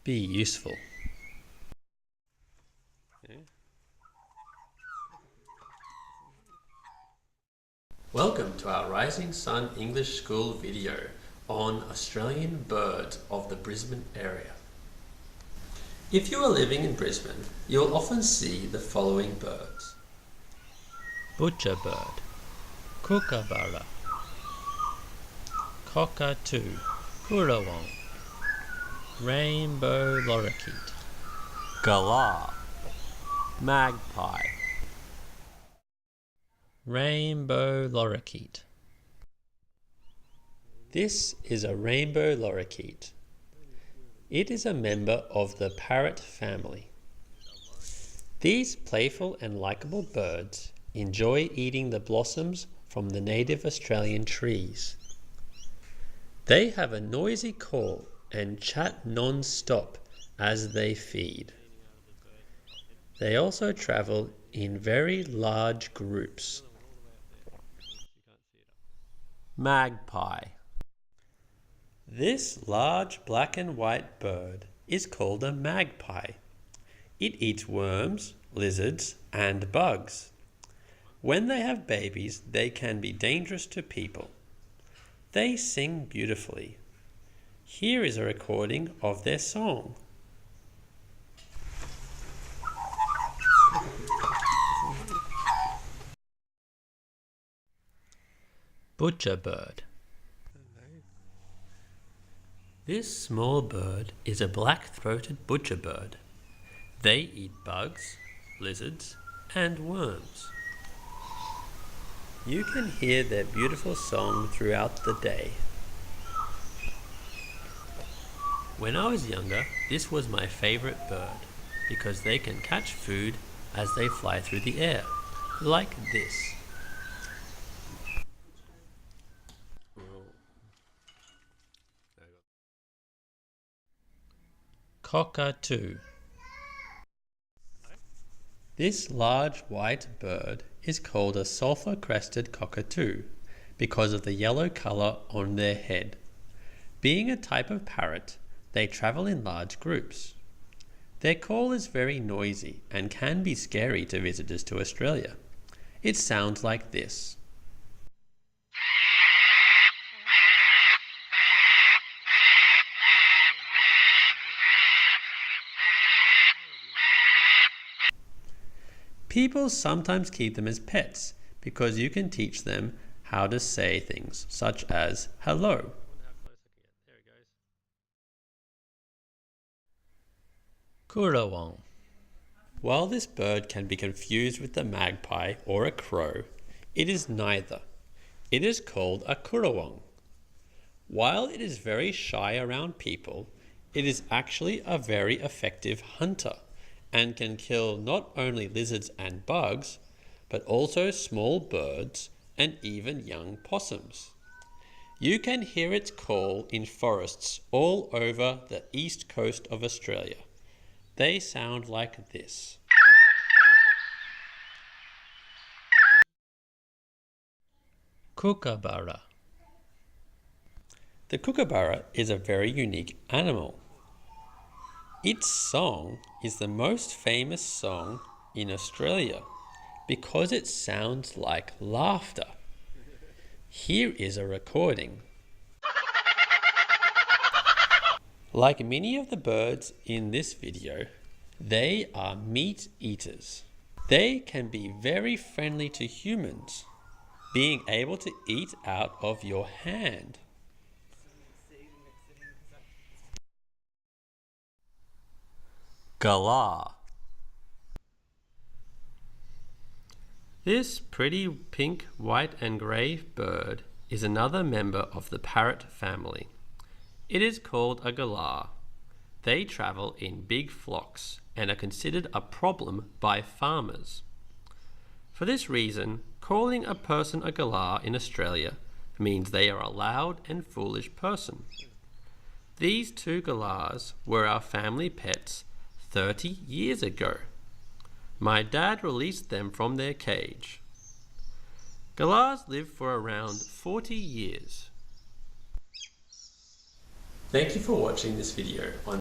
be useful. Welcome to our Rising Sun English School video on Australian birds of the Brisbane area. If you are living in Brisbane, you'll often see the following birds. Butcherbird, Kookaburra, Cockatoo, Currawong, Rainbow Lorikeet, Galah, Magpie, Rainbow Lorikeet. This is a rainbow lorikeet. It is a member of the parrot family. These playful and likable birds enjoy eating the blossoms from the native Australian trees. They have a noisy call and chat non-stop as they feed. They also travel in very large groups. Magpie. This large black and white bird is called a magpie. It eats worms, lizards, and bugs. When they have babies, they can be dangerous to people. They sing beautifully. Here is a recording of their song. Butcherbird. This small bird is a black-throated butcherbird. They eat bugs, lizards, and worms. You can hear their beautiful song throughout the day. When I was younger, this was my favorite bird because they can catch food as they fly through the air, like this. Cockatoo. This large white bird is called a sulphur-crested cockatoo because of the yellow colour on their head. Being a type of parrot, they travel in large groups. Their call is very noisy and can be scary to visitors to Australia. It sounds like this. People sometimes keep them as pets because you can teach them how to say things such as hello. Currawong. While this bird can be confused with a magpie or a crow, it is neither. It is called a currawong. While it is very shy around people, it is actually a very effective hunter and can kill not only lizards and bugs, but also small birds and even young possums. You can hear its call in forests all over the east coast of Australia. They sound like this. Kookaburra. The kookaburra is a very unique animal. Its song is the most famous song in Australia because it sounds like laughter. Here is a recording. Like many of the birds in this video, they are meat eaters. They can be very friendly to humans, being able to eat out of your hand. Galah. This pretty pink, white and grey bird is another member of the parrot family. It is called a galah. They travel in big flocks and are considered a problem by farmers. For this reason, calling a person a galah in Australia means they are a loud and foolish person. These two galahs were our family pets 30 years ago. My dad released them from their cage. Galahs live for around 40 years. Thank you for watching this video on